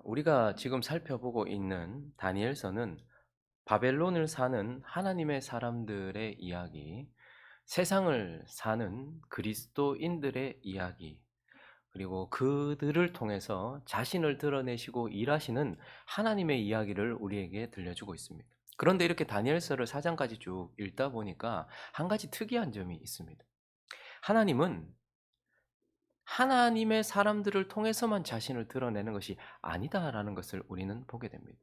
우리가 지금 살펴보고 있는 다니엘서는 바벨론을 사는 하나님의 사람들의 이야기, 세상을 사는 그리스도인들의 이야기, 그리고 그들을 통해서 자신을 드러내시고 일하시는 하나님의 이야기를 우리에게 들려주고 있습니다. 그런데 이렇게 다니엘서를 4장까지 쭉 읽다 보니까 한 가지 특이한 점이 있습니다. 하나님은 하나님의 사람들을 통해서만 자신을 드러내는 것이 아니다라는 것을 우리는 보게 됩니다.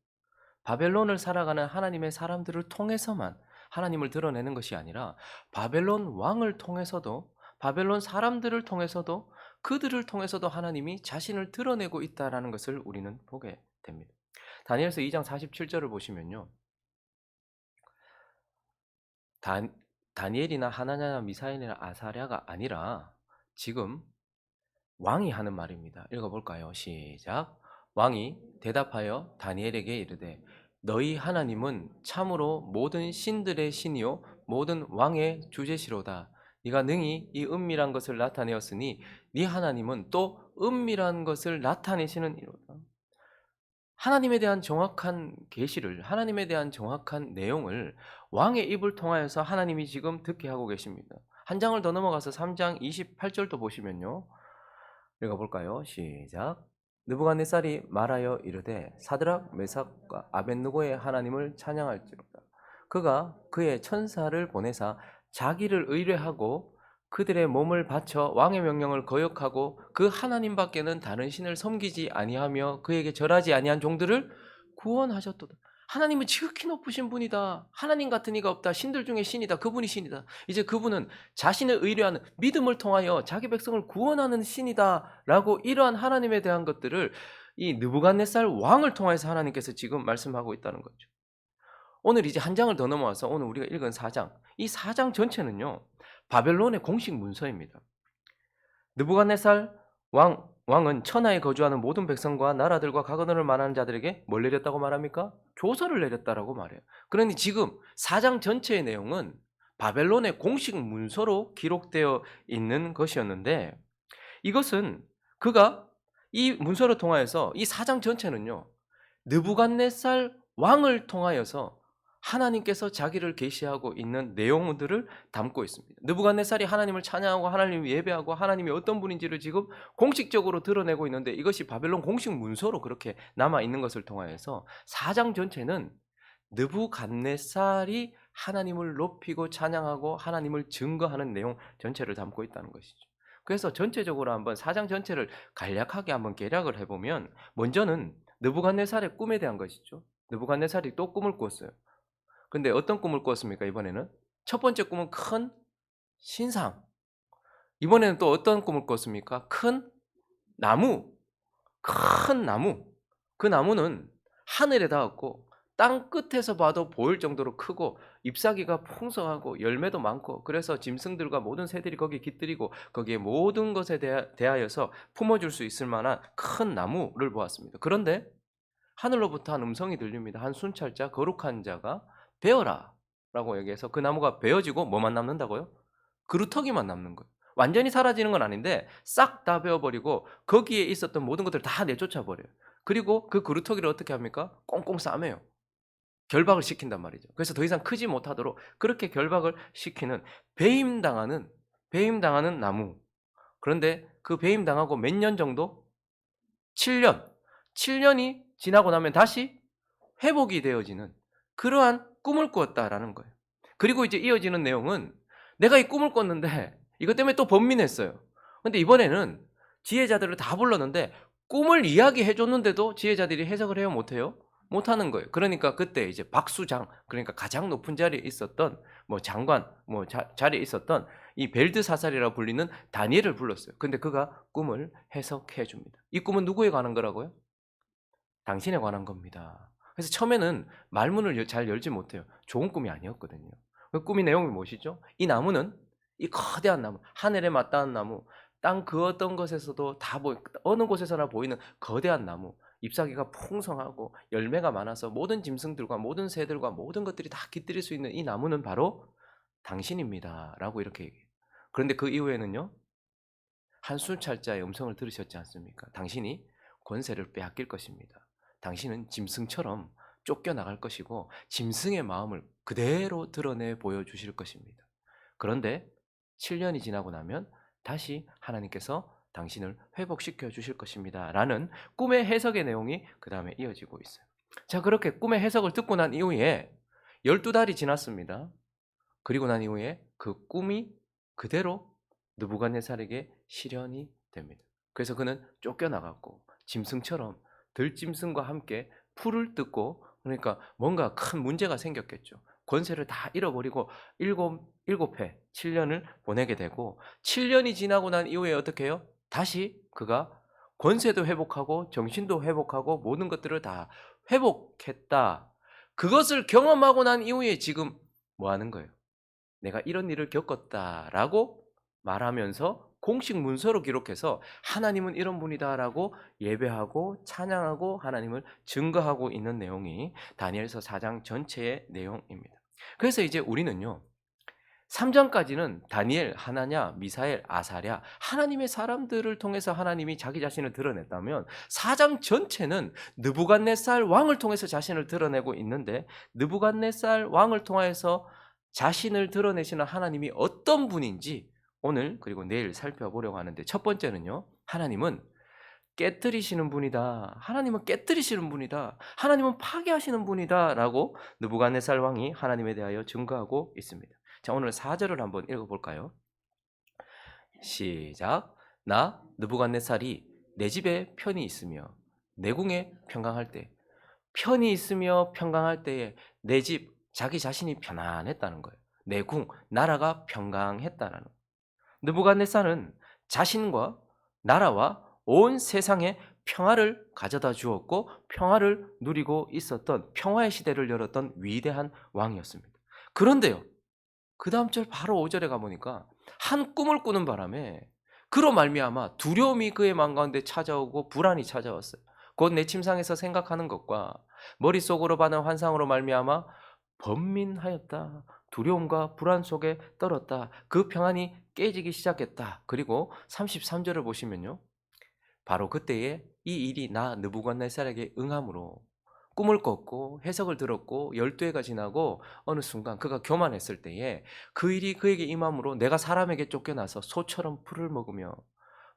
바벨론을 살아가는 하나님의 사람들을 통해서만 하나님을 드러내는 것이 아니라 바벨론 왕을 통해서도, 바벨론 사람들을 통해서도, 그들을 통해서도 하나님이 자신을 드러내고 있다라는 것을 우리는 보게 됩니다. 다니엘서 2장 47절을 보시면요. 다니엘이나 하나냐나 미사엘이나 아사랴가 아니라 지금 왕이 하는 말입니다. 읽어볼까요? 시작. 왕이 대답하여 다니엘에게 이르되 너희 하나님은 참으로 모든 신들의 신이요 모든 왕의 주제시로다. 네가 능히 이 은밀한 것을 나타내었으니 네 하나님은 또 은밀한 것을 나타내시는 이로다. 하나님에 대한 정확한 계시를, 하나님에 대한 정확한 내용을 왕의 입을 통하여서 하나님이 지금 듣게 하고 계십니다. 한 장을 더 넘어가서 3장 28절도 보시면요. 읽어볼까요? 시작. 느부갓네살이 말하여 이르되 사드락 메삭과 아벳느고의 하나님을 찬양할지로다. 그가 그의 천사를 보내사 자기를 의뢰하고 그들의 몸을 바쳐 왕의 명령을 거역하고 그 하나님 밖에는 다른 신을 섬기지 아니하며 그에게 절하지 아니한 종들을 구원하셨도다. 하나님은 지극히 높으신 분이다. 하나님 같은 이가 없다. 신들 중에 신이다. 그분이 신이다. 이제 그분은 자신을 의뢰하는 믿음을 통하여 자기 백성을 구원하는 신이다라고 이러한 하나님에 대한 것들을 이 느부갓네살 왕을 통해서 하나님께서 지금 말씀하고 있다는 거죠. 오늘 이제 한 장을 더 넘어와서 오늘 우리가 읽은 4장, 이 4장 전체는요 바벨론의 공식 문서입니다. 느부갓네살 왕은 천하에 거주하는 모든 백성과 나라들과 각언을 말하는 자들에게 뭘 내렸다고 말합니까? 조서를 내렸다라고 말해요. 그러니 지금 4장 전체의 내용은 바벨론의 공식 문서로 기록되어 있는 것이었는데 이것은 그가 이 문서를 통하여서 이 4장 전체는요. 느부갓네살 왕을 통하여서 하나님께서 자기를 계시하고 있는 내용들을 담고 있습니다. 느부갓네살이 하나님을 찬양하고 하나님을 예배하고 하나님이 어떤 분인지를 지금 공식적으로 드러내고 있는데 이것이 바벨론 공식 문서로 그렇게 남아 있는 것을 통하여서 4장 전체는 느부갓네살이 하나님을 높이고 찬양하고 하나님을 증거하는 내용 전체를 담고 있다는 것이죠. 그래서 전체적으로 한번 4장 전체를 간략하게 한번 개략을 해보면 먼저는 느부갓네살의 꿈에 대한 것이죠. 느부갓네살이 또 꿈을 꿨어요. 근데 어떤 꿈을 꿨습니까? 이번에는 첫 번째 꿈은 큰 신상. 이번에는 또 어떤 꿈을 꿨습니까? 큰 나무. 큰 나무. 그 나무는 하늘에 닿았고 땅 끝에서 봐도 보일 정도로 크고 잎사귀가 풍성하고 열매도 많고 그래서 짐승들과 모든 새들이 거기에 깃들이고 거기에 모든 것에 대하여서 품어줄 수 있을 만한 큰 나무를 보았습니다. 그런데 하늘로부터 한 음성이 들립니다. 한 순찰자 거룩한 자가 베어라 라고 얘기해서 그 나무가 베어지고 뭐만 남는다고요? 그루터기만 남는 거예요. 완전히 사라지는 건 아닌데 싹 다 베어버리고 거기에 있었던 모든 것들을 다 내쫓아 버려요. 그리고 그 그루터기를 어떻게 합니까? 꽁꽁 싸매요. 결박을 시킨단 말이죠. 그래서 더 이상 크지 못하도록 그렇게 결박을 시키는 배임당하는 나무. 그런데 그 배임당하고 몇 년 정도? 7년. 7년이 지나고 나면 다시 회복이 되어지는 그러한 꿈을 꾸었다라는 거예요. 그리고 이제 이어지는 내용은 내가 이 꿈을 꿨는데 이것 때문에 또 번민했어요. 근데 이번에는 지혜자들을 다 불렀는데 꿈을 이야기해 줬는데도 지혜자들이 해석을 해요, 못 해요? 못 하는 거예요. 그러니까 그때 이제 박수장, 그러니까 가장 높은 자리에 있었던 뭐 장관, 뭐 자리에 있었던 이 벨드사살이라고 불리는 다니엘을 불렀어요. 근데 그가 꿈을 해석해 줍니다. 이 꿈은 누구에 관한 거라고요? 당신에 관한 겁니다. 그래서 처음에는 말문을 잘 열지 못해요. 좋은 꿈이 아니었거든요. 그 꿈의 내용이 무엇이죠? 이 나무는 이 거대한 나무, 하늘에 마땅한 나무, 땅 그 어떤 것에서도 다 어느 곳에서나 보이는 거대한 나무, 잎사귀가 풍성하고 열매가 많아서 모든 짐승들과 모든 새들과 모든 것들이 다 깃들일 수 있는 이 나무는 바로 당신입니다라고 이렇게 얘기해요. 그런데 그 이후에는요. 한 순찰자의 음성을 들으셨지 않습니까? 당신이 권세를 빼앗길 것입니다. 당신은 짐승처럼 쫓겨나갈 것이고 짐승의 마음을 그대로 드러내 보여주실 것입니다. 그런데 7년이 지나고 나면 다시 하나님께서 당신을 회복시켜 주실 것입니다. 라는 꿈의 해석의 내용이 그 다음에 이어지고 있어요. 자, 그렇게 꿈의 해석을 듣고 난 이후에 12달이 지났습니다. 그리고 난 이후에 그 꿈이 그대로 느부갓네살에게 실현이 됩니다. 그래서 그는 쫓겨나갔고 짐승처럼 들짐승과 함께 풀을 뜯고, 그러니까 뭔가 큰 문제가 생겼겠죠. 권세를 다 잃어버리고 일곱 해 7년을 보내게 되고, 7년이 지나고 난 이후에 어떻게 해요? 다시 그가 권세도 회복하고 정신도 회복하고 모든 것들을 다 회복했다. 그것을 경험하고 난 이후에 지금 뭐 하는 거예요? 내가 이런 일을 겪었다라고 말하면서 공식 문서로 기록해서 하나님은 이런 분이다라고 예배하고 찬양하고 하나님을 증거하고 있는 내용이 다니엘서 4장 전체의 내용입니다. 그래서 이제 우리는요, 3장까지는 다니엘, 하나냐, 미사엘, 아사랴, 하나님의 사람들을 통해서 하나님이 자기 자신을 드러냈다면 4장 전체는 느부갓네살 왕을 통해서 자신을 드러내고 있는데, 느부갓네살 왕을 통해서 자신을 드러내시는 하나님이 어떤 분인지 오늘 그리고 내일 살펴보려고 하는데, 첫 번째는요, 하나님은 깨뜨리시는 분이다. 하나님은 깨뜨리시는 분이다. 하나님은 파괴하시는 분이다. 라고 느부갓네살 왕이 하나님에 대하여 증거하고 있습니다. 자, 오늘 4절을 한번 읽어볼까요? 시작. 나 느부갓네살이 내 집에 편히 있으며 내 궁에 평강할 때, 편히 있으며 평강할 때에 내 집, 자기 자신이 편안했다는 거예요. 내 궁, 나라가 평강했다는 거예요. 느부갓네살은 자신과 나라와 온 세상에 평화를 가져다 주었고 평화를 누리고 있었던, 평화의 시대를 열었던 위대한 왕이었습니다. 그런데요, 그 다음 절 바로 5절에 가보니까 한 꿈을 꾸는 바람에 그로 말미암아 두려움이 그의 마음 가운데 찾아오고 불안이 찾아왔어요. 곧 내 침상에서 생각하는 것과 머릿속으로 받은 환상으로 말미암아 번민하였다. 두려움과 불안 속에 떨었다. 그 평안이 깨지기 시작했다. 그리고 33절을 보시면요, 바로 그때에 이 일이 나 느부갓네살에게 응함으로 꿈을 꿨고 해석을 들었고 12해가 지나고 어느 순간 그가 교만했을 때에 그 일이 그에게 임함으로 내가 사람에게 쫓겨나서 소처럼 풀을 먹으며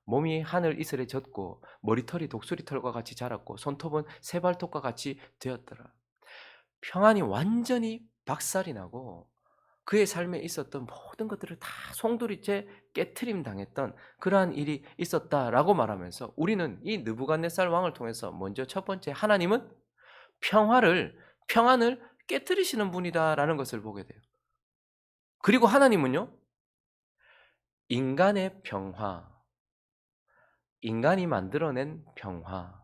몸이 하늘 이슬에 젖고 머리털이 독수리털과 같이 자랐고 손톱은 새발톱과 같이 되었더라. 평안이 완전히 박살이 나고 그의 삶에 있었던 모든 것들을 다 송두리째 깨트림 당했던 그러한 일이 있었다라고 말하면서, 우리는 이 느부갓네살 왕을 통해서 먼저 첫 번째, 하나님은 평안을 깨트리시는 분이다라는 것을 보게 돼요. 그리고 하나님은요, 인간의 평화, 인간이 만들어낸 평화,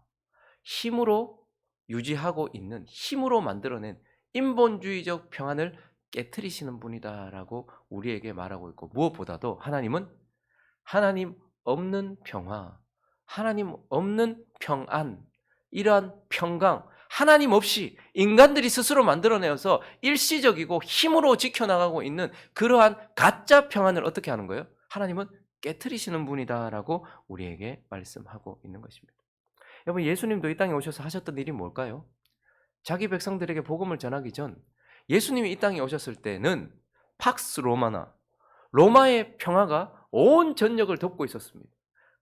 힘으로 유지하고 있는, 힘으로 만들어낸 인본주의적 평안을 깨트리시는 분이다라고 우리에게 말하고 있고, 무엇보다도 하나님은 하나님 없는 평화, 하나님 없는 평안, 이러한 평강, 하나님 없이 인간들이 스스로 만들어내어서 일시적이고 힘으로 지켜나가고 있는 그러한 가짜 평안을 어떻게 하는 거예요? 하나님은 깨트리시는 분이다라고 우리에게 말씀하고 있는 것입니다. 여러분, 예수님도 이 땅에 오셔서 하셨던 일이 뭘까요? 자기 백성들에게 복음을 전하기 전 예수님이 이 땅에 오셨을 때는 팍스 로마나, 로마의 평화가 온 전역을 덮고 있었습니다.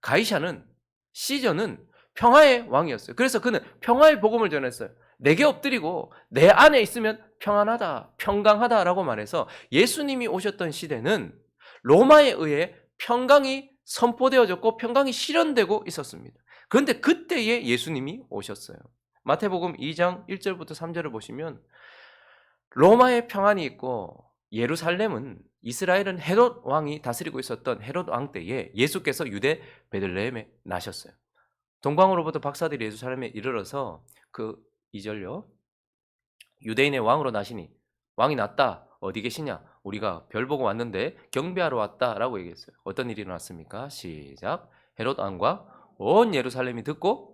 가이샤는, 시저는 평화의 왕이었어요. 그래서 그는 평화의 복음을 전했어요. 내게 엎드리고 내 안에 있으면 평안하다, 평강하다라고 말해서 예수님이 오셨던 시대는 로마에 의해 평강이 선포되어졌고 평강이 실현되고 있었습니다. 그런데 그때에 예수님이 오셨어요. 마태복음 2장 1절부터 3절을 보시면 로마의 평안이 있고 예루살렘은, 이스라엘은 헤롯 왕이 다스리고 있었던 헤롯 왕 때에 예수께서 유대 베들레헴에 나셨어요. 동방으로부터 박사들이 예루살렘에 이르러서 그 2절요, 유대인의 왕으로 나시니, 왕이 났다, 어디 계시냐, 우리가 별 보고 왔는데 경배하러 왔다라고 얘기했어요. 어떤 일이 일어났습니까? 시작. 헤롯 왕과 온 예루살렘이 듣고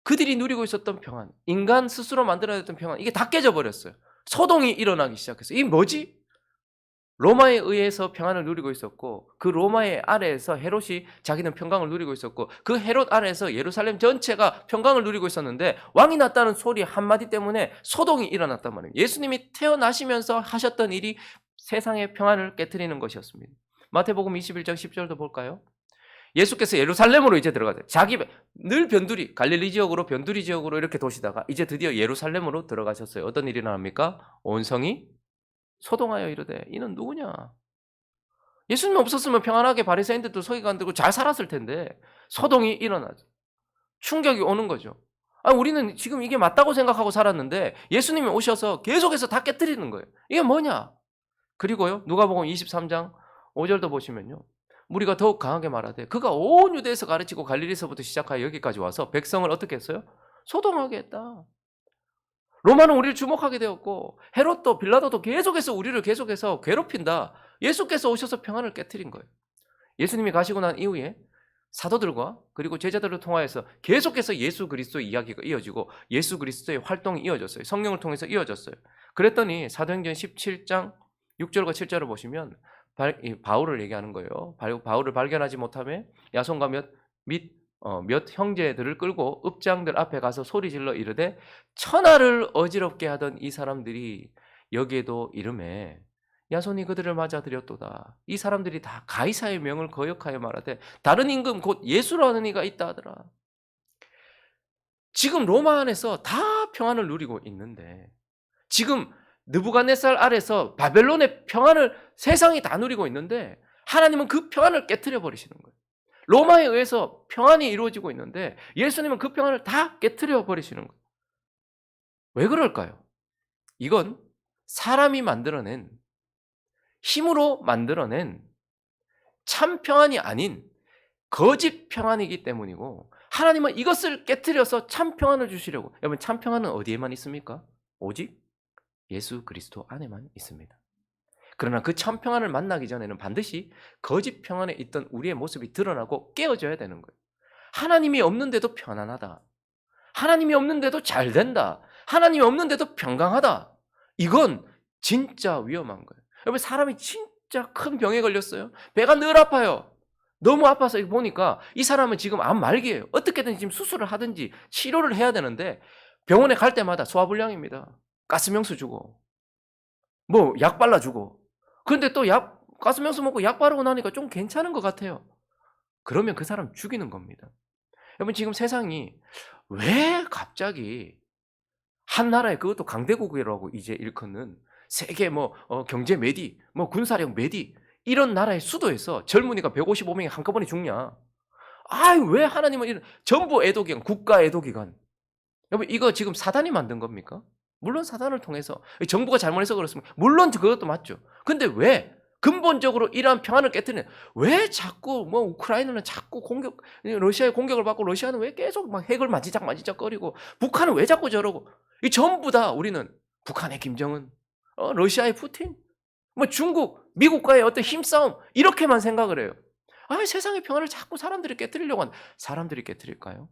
그들이 누리고 있었던 평안, 인간 스스로 만들어냈던 평안, 이게 다 깨져버렸어요. 소동이 일어나기 시작했어요. 이게 뭐지? 로마에 의해서 평안을 누리고 있었고 그 로마의 아래에서 헤롯이 자기는 평강을 누리고 있었고 그 헤롯 아래에서 예루살렘 전체가 평강을 누리고 있었는데 왕이 났다는 소리 한마디 때문에 소동이 일어났단 말이에요. 예수님이 태어나시면서 하셨던 일이 세상의 평안을 깨트리는 것이었습니다. 마태복음 21장 10절도 볼까요? 예수께서 예루살렘으로 이제 들어가세요. 늘 변두리, 갈릴리 지역으로 변두리 지역으로 이렇게 도시다가 이제 드디어 예루살렘으로 들어가셨어요. 어떤 일이 일어납니까? 온 성이 소동하여 이르되 이는 누구냐? 예수님 없었으면 평안하게 바리새인들도 서기관 들고 잘 살았을 텐데 소동이 일어나죠. 충격이 오는 거죠. 우리는 지금 이게 맞다고 생각하고 살았는데 예수님이 오셔서 계속해서 다 깨뜨리는 거예요. 이게 뭐냐? 그리고요, 누가복음 23장 5절도 보시면요. 무리가 더욱 강하게 말하되 그가 온 유대에서 가르치고 갈릴리서부터 시작하여 여기까지 와서 백성을 어떻게 했어요? 소동하게 했다. 로마는 우리를 주목하게 되었고 헤롯도 빌라도도 계속해서 우리를 계속해서 괴롭힌다. 예수께서 오셔서 평안을 깨트린 거예요. 예수님이 가시고 난 이후에 사도들과 그리고 제자들을 통하여서 계속해서 예수 그리스도의 이야기가 이어지고 예수 그리스도의 활동이 이어졌어요. 성령을 통해서 이어졌어요. 그랬더니 사도행전 17장 6절과 7절을 보시면 바울을 얘기하는 거예요. 바울을 발견하지 못하며 야손과 몇 형제들을 끌고 읍장들 앞에 가서 소리질러 이르되 천하를 어지럽게 하던 이 사람들이 여기에도 이름에 야손이 그들을 맞아들였도다. 이 사람들이 다 가이사의 명을 거역하여 말하되 다른 임금 곧 예수라는 이가 있다 하더라. 지금 로마 안에서 다 평안을 누리고 있는데 지금 느부갓네살 아래서 바벨론의 평안을 세상이 다 누리고 있는데 하나님은 그 평안을 깨트려 버리시는 거예요. 로마에 의해서 평안이 이루어지고 있는데 예수님은 그 평안을 다 깨트려 버리시는 거예요. 왜 그럴까요? 이건 사람이 만들어낸, 힘으로 만들어낸 참 평안이 아닌 거짓 평안이기 때문이고 하나님은 이것을 깨트려서 참 평안을 주시려고. 여러분, 참 평안은 어디에만 있습니까? 오직 예수 그리스도 안에만 있습니다. 그러나 그 참 평안을 만나기 전에는 반드시 거짓 평안에 있던 우리의 모습이 드러나고 깨어져야 되는 거예요. 하나님이 없는데도 편안하다. 하나님이 없는데도 잘 된다. 하나님이 없는데도 평강하다. 이건 진짜 위험한 거예요. 여러분, 사람이 진짜 큰 병에 걸렸어요. 배가 늘 아파요. 너무 아파서 보니까 이 사람은 지금 암 말기예요. 어떻게든 지금 수술을 하든지 치료를 해야 되는데 병원에 갈 때마다 소화불량입니다. 가스명수 주고 뭐 약 발라주고. 그런데 또 가스명수 먹고 약 바르고 나니까 좀 괜찮은 것 같아요. 그러면 그 사람 죽이는 겁니다. 여러분, 지금 세상이 왜 갑자기 한 나라에, 그것도 강대국이라고 이제 일컫는 세계 경제 매디, 군사력 매디 이런 나라의 수도에서 젊은이가 155명이 한꺼번에 죽냐? 왜 하나님은 이런 정부 애도기관, 국가 애도기관. 여러분, 이거 지금 사단이 만든 겁니까? 물론 사단을 통해서 정부가 잘못해서 그렇습니다. 물론 그것도 맞죠. 근데 왜 근본적으로 이러한 평안을 깨뜨리는, 왜 자꾸 우크라이나는 자꾸 러시아의 공격을 받고 러시아는 왜 계속 막 핵을 만지작거리고 북한은 왜 자꾸 저러고, 이 전부 다 우리는 북한의 김정은, 러시아의 푸틴, 중국, 미국과의 어떤 힘싸움 이렇게만 생각을 해요. 세상의 평안을 자꾸 사람들이 깨뜨리려고 하는. 사람들이 깨뜨릴까요?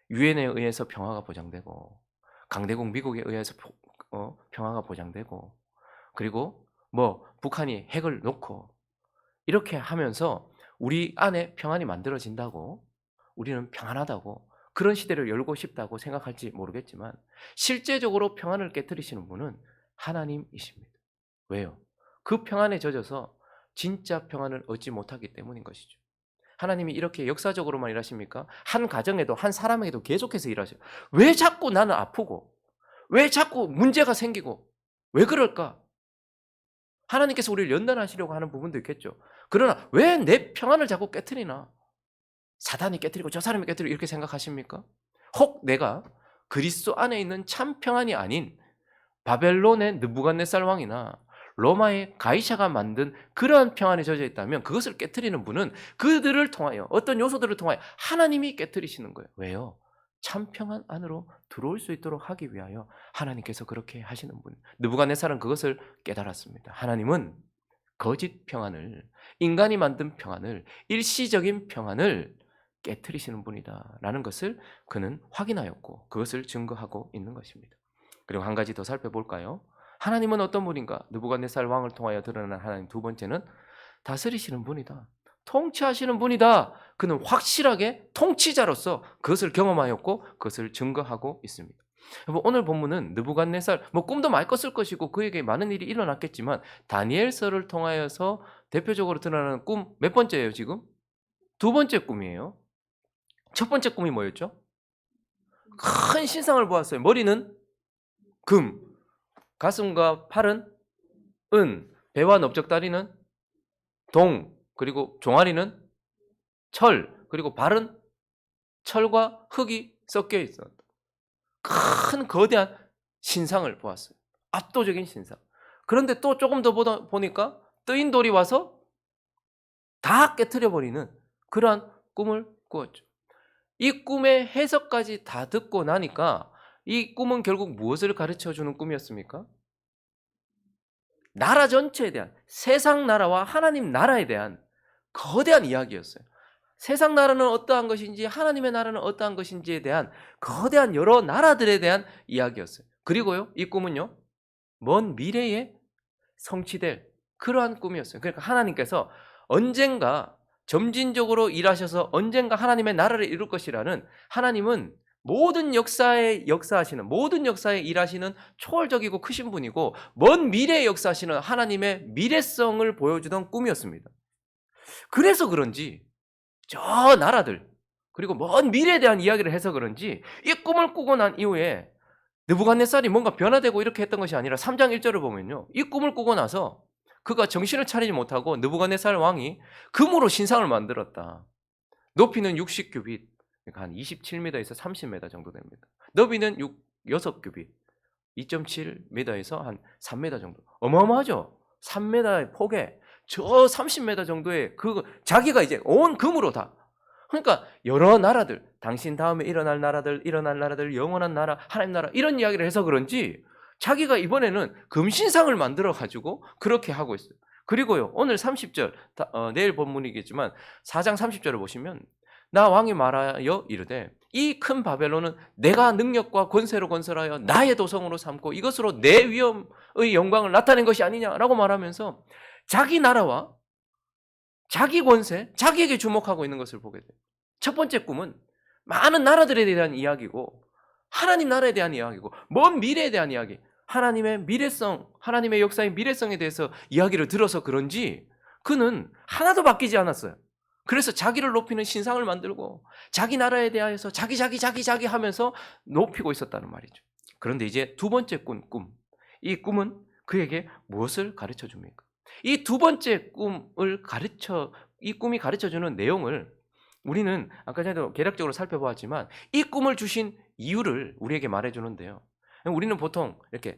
유엔에 의해서 평화가 보장되고 강대국 미국에 의해서 평화가 보장되고 그리고 북한이 핵을 놓고 이렇게 하면서 우리 안에 평안이 만들어진다고, 우리는 평안하다고 그런 시대를 열고 싶다고 생각할지 모르겠지만 실제적으로 평안을 깨뜨리시는 분은 하나님이십니다. 왜요? 그 평안에 젖어서 진짜 평안을 얻지 못하기 때문인 것이죠. 하나님이 이렇게 역사적으로만 일하십니까? 한 가정에도, 한 사람에게도 계속해서 일하셔요. 왜 자꾸 나는 아프고 왜 자꾸 문제가 생기고 왜 그럴까? 하나님께서 우리를 연단하시려고 하는 부분도 있겠죠. 그러나 왜 내 평안을 자꾸 깨트리나? 사단이 깨트리고 저 사람이 깨트리고 이렇게 생각하십니까? 혹 내가 그리스도 안에 있는 참 평안이 아닌 바벨론의 느부갓네살 왕이나 로마의 가이샤가 만든 그러한 평안에 젖어 있다면 그것을 깨트리는 분은 그들을 통하여, 어떤 요소들을 통하여 하나님이 깨트리시는 거예요. 왜요? 참 평안 안으로 들어올 수 있도록 하기 위하여 하나님께서 그렇게 하시는 분. 느부갓네살은 그것을 깨달았습니다. 하나님은 거짓 평안을, 인간이 만든 평안을, 일시적인 평안을 깨트리시는 분이다라는 것을 그는 확인하였고 그것을 증거하고 있는 것입니다. 그리고 한 가지 더 살펴볼까요? 하나님은 어떤 분인가? 느부갓네살 왕을 통하여 드러난 하나님. 두 번째는 다스리시는 분이다. 통치하시는 분이다. 그는 확실하게 통치자로서 그것을 경험하였고 그것을 증거하고 있습니다. 오늘 본문은 느부갓네살 꿈도 많이 꿨을 것이고 그에게 많은 일이 일어났겠지만 다니엘서를 통하여서 대표적으로 드러나는 꿈 몇 번째예요 지금? 두 번째 꿈이에요. 첫 번째 꿈이 뭐였죠? 큰 신상을 보았어요. 머리는 금, 가슴과 팔은 은, 배와 넓적다리는 동, 그리고 종아리는 철, 그리고 발은 철과 흙이 섞여 있었다. 큰 거대한 신상을 보았어요. 압도적인 신상. 그런데 또 조금 더 보니까 뜨인 돌이 와서 다 깨트려 버리는 그러한 꿈을 꾸었죠. 이 꿈의 해석까지 다 듣고 나니까 이 꿈은 결국 무엇을 가르쳐주는 꿈이었습니까? 나라 전체에 대한, 세상 나라와 하나님 나라에 대한 거대한 이야기였어요. 세상 나라는 어떠한 것인지 하나님의 나라는 어떠한 것인지에 대한 거대한 여러 나라들에 대한 이야기였어요. 그리고요, 이 꿈은요, 먼 미래에 성취될 그러한 꿈이었어요. 그러니까 하나님께서 언젠가 점진적으로 일하셔서 언젠가 하나님의 나라를 이룰 것이라는, 하나님은 모든 역사에 역사하시는, 모든 역사에 일하시는 초월적이고 크신 분이고 먼 미래에 역사하시는 하나님의 미래성을 보여주던 꿈이었습니다. 그래서 그런지 저 나라들, 그리고 먼 미래에 대한 이야기를 해서 그런지 이 꿈을 꾸고 난 이후에 느부갓네살이 뭔가 변화되고 이렇게 했던 것이 아니라 3장 1절을 보면요, 이 꿈을 꾸고 나서 그가 정신을 차리지 못하고 느부갓네살 왕이 금으로 신상을 만들었다. 높이는 60규빗, 그러니까 한 27m에서 30m 정도 됩니다. 너비는 6규빗, 2.7m에서 한 3m 정도. 어마어마하죠? 3m의 폭에 저 30m 정도의 자기가 이제 온 금으로 다. 그러니까 여러 나라들, 당신 다음에 일어날 나라들, 영원한 나라, 하나님 나라, 이런 이야기를 해서 그런지 자기가 이번에는 금신상을 만들어 가지고 그렇게 하고 있어요. 그리고요, 오늘 30절, 내일 본문이겠지만 4장 30절을 보시면, 나 왕이 말하여 이르되 이 큰 바벨론은 내가 능력과 권세로 건설하여 나의 도성으로 삼고 이것으로 내 위엄의 영광을 나타낸 것이 아니냐라고 말하면서 자기 나라와 자기 권세, 자기에게 주목하고 있는 것을 보게 돼요. 첫 번째 꿈은 많은 나라들에 대한 이야기고 하나님 나라에 대한 이야기고 먼 미래에 대한 이야기, 하나님의 미래성, 하나님의 역사의 미래성에 대해서 이야기를 들어서 그런지 그는 하나도 바뀌지 않았어요. 그래서 자기를 높이는 신상을 만들고 자기 나라에 대하여서 자기 하면서 높이고 있었다는 말이죠. 그런데 이제 두 번째 꿈, 이 꿈은 그에게 무엇을 가르쳐 줍니까? 이 두 번째 이 꿈이 가르쳐주는 내용을 우리는 아까 전에도 개략적으로 살펴보았지만 이 꿈을 주신 이유를 우리에게 말해주는데요. 우리는 보통 이렇게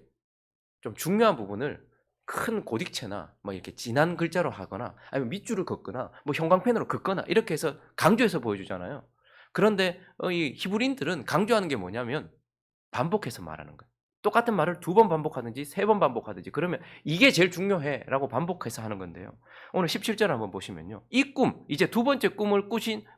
좀 중요한 부분을 큰 고딕체나 이렇게 진한 글자로 하거나 아니면 밑줄을 긋거나 형광펜으로 긋거나 이렇게 해서 강조해서 보여주잖아요. 그런데 이 히브리인들은 강조하는 게 뭐냐면 반복해서 말하는 거예요. 똑같은 말을 2번 반복하든지 3번 반복하든지, 그러면 이게 제일 중요해 라고 반복해서 하는 건데요. 오늘 17절 한번 보시면요, 이 꿈, 이제 두 번째 꿈을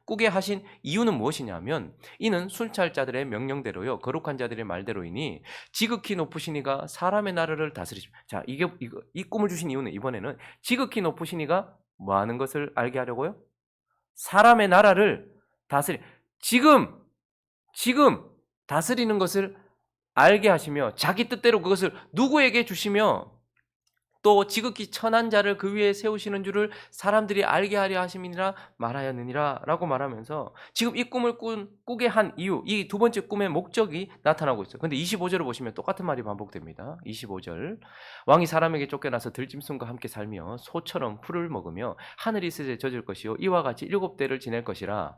꾸게 하신 이유는 무엇이냐면, 이는 순찰자들의 명령대로요 거룩한 자들의 말대로이니 지극히 높으신 이가 사람의 나라를 다스리십니다. 자, 이 꿈을 주신 이유는 이번에는 지극히 높으신 이가 뭐 하는 것을 알게 하려고요? 사람의 나라를 지금 다스리는 것을 알게 하시며 자기 뜻대로 그것을 누구에게 주시며 또 지극히 천한 자를 그 위에 세우시는 줄을 사람들이 알게 하려 하심이니라 말하였느니라 라고 말하면서 지금 이 꿈을 꾸게 한 이유, 이 두 번째 꿈의 목적이 나타나고 있어요. 근데 25절을 보시면 똑같은 말이 반복됩니다. 25절, 왕이 사람에게 쫓겨나서 들짐승과 함께 살며 소처럼 풀을 먹으며 하늘이 스에 젖을 것이요 이와 같이 7대를 지낼 것이라.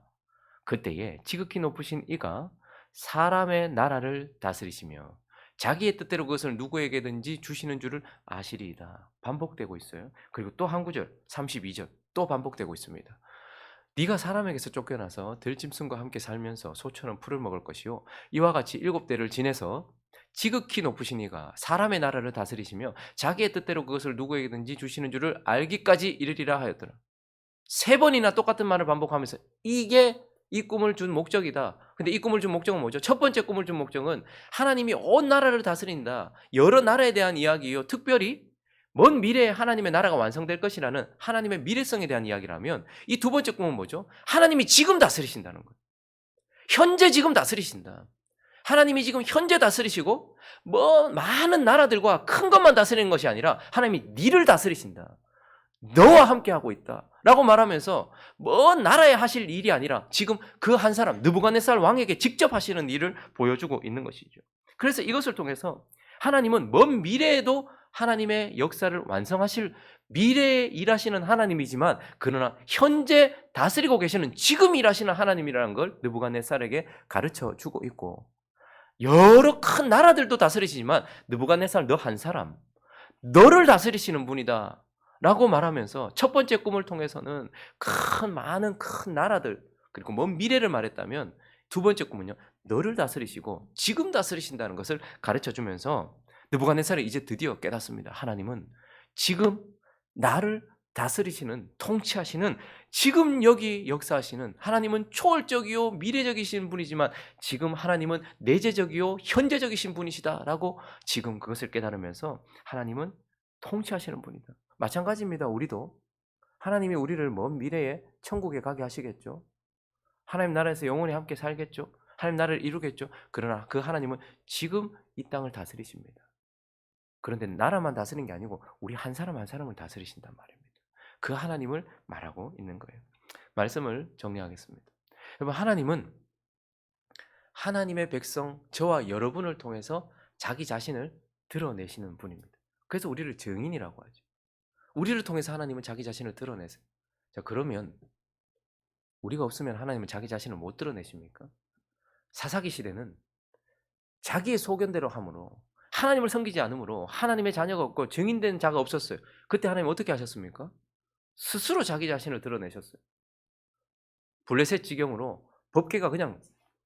그때에 지극히 높으신 이가 사람의 나라를 다스리시며 자기의 뜻대로 그것을 누구에게든지 주시는 줄을 아시리이다. 반복되고 있어요. 그리고 또 한 구절 32절 또 반복되고 있습니다. 네가 사람에게서 쫓겨나서 들짐승과 함께 살면서 소처럼 풀을 먹을 것이요 이와 같이 7대를 지내서 지극히 높으신 이가 사람의 나라를 다스리시며 자기의 뜻대로 그것을 누구에게든지 주시는 줄을 알기까지 이르리라 하였더라. 3번이나 똑같은 말을 반복하면서 이게 이 꿈을 준 목적이다. 근데 이 꿈을 준 목적은 뭐죠? 첫 번째 꿈을 준 목적은 하나님이 온 나라를 다스린다. 여러 나라에 대한 이야기요. 특별히 먼 미래에 하나님의 나라가 완성될 것이라는 하나님의 미래성에 대한 이야기라면 이 두 번째 꿈은 뭐죠? 하나님이 지금 다스리신다는 거예요. 현재 지금 다스리신다. 하나님이 지금 현재 다스리시고 뭐 많은 나라들과 큰 것만 다스리는 것이 아니라 하나님이 니를 다스리신다. 너와 함께하고 있다 라고 말하면서 먼 나라에 하실 일이 아니라 지금 그 한 사람 느부갓네살 왕에게 직접 하시는 일을 보여주고 있는 것이죠. 그래서 이것을 통해서 하나님은 먼 미래에도 하나님의 역사를 완성하실 미래에 일하시는 하나님이지만 그러나 현재 다스리고 계시는 지금 일하시는 하나님이라는 걸 느부갓네살에게 가르쳐 주고 있고, 여러 큰 나라들도 다스리시지만 느부갓네살 너 한 사람, 너를 다스리시는 분이다 라고 말하면서 첫 번째 꿈을 통해서는 많은 큰 나라들 그리고 먼 미래를 말했다면, 두 번째 꿈은요, 너를 다스리시고 지금 다스리신다는 것을 가르쳐주면서 느부갓네살이 이제 드디어 깨닫습니다. 하나님은 지금 나를 다스리시는, 통치하시는, 지금 여기 역사하시는 하나님은 초월적이요 미래적이신 분이지만 지금 하나님은 내재적이요 현재적이신 분이시다라고 지금 그것을 깨달으면서 하나님은 통치하시는 분이다. 마찬가지입니다. 우리도 하나님이 우리를 먼 미래에 천국에 가게 하시겠죠. 하나님 나라에서 영원히 함께 살겠죠. 하나님 나라를 이루겠죠. 그러나 그 하나님은 지금 이 땅을 다스리십니다. 그런데 나라만 다스리는 게 아니고 우리 한 사람 한 사람을 다스리신단 말입니다. 그 하나님을 말하고 있는 거예요. 말씀을 정리하겠습니다. 여러분, 하나님은 하나님의 백성 저와 여러분을 통해서 자기 자신을 드러내시는 분입니다. 그래서 우리를 증인이라고 하죠. 우리를 통해서 하나님은 자기 자신을 드러내세요. 자, 그러면 우리가 없으면 하나님은 자기 자신을 못 드러내십니까? 사사기 시대는 자기의 소견대로 함으로, 하나님을 섬기지 않으므로 하나님의 자녀가 없고 증인된 자가 없었어요. 그때 하나님 어떻게 하셨습니까? 스스로 자기 자신을 드러내셨어요. 블레셋 지경으로 법궤가 그냥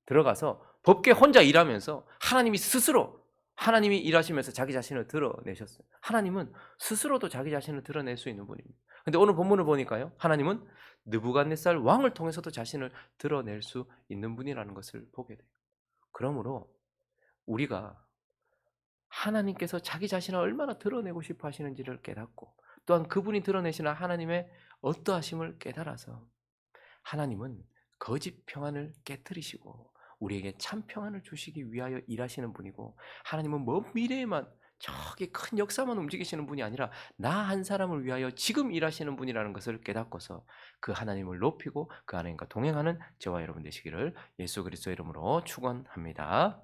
들어가서 법궤 혼자 일하면서 하나님이 스스로 하나님이 일하시면서 자기 자신을 드러내셨어요. 하나님은 스스로도 자기 자신을 드러낼 수 있는 분입니다. 근데 오늘 본문을 보니까요, 하나님은 느부갓네살 왕을 통해서도 자신을 드러낼 수 있는 분이라는 것을 보게 돼요. 그러므로 우리가 하나님께서 자기 자신을 얼마나 드러내고 싶어 하시는지를 깨닫고, 또한 그분이 드러내시는 하나님의 어떠하심을 깨달아서 하나님은 거짓 평안을 깨뜨리시고 우리에게 참 평안을 주시기 위하여 일하시는 분이고, 하나님은 먼 미래에만 저기 큰 역사만 움직이시는 분이 아니라 나 한 사람을 위하여 지금 일하시는 분이라는 것을 깨닫고서 그 하나님을 높이고 그 하나님과 동행하는 저와 여러분 되시기를 예수 그리스도의 이름으로 축원합니다.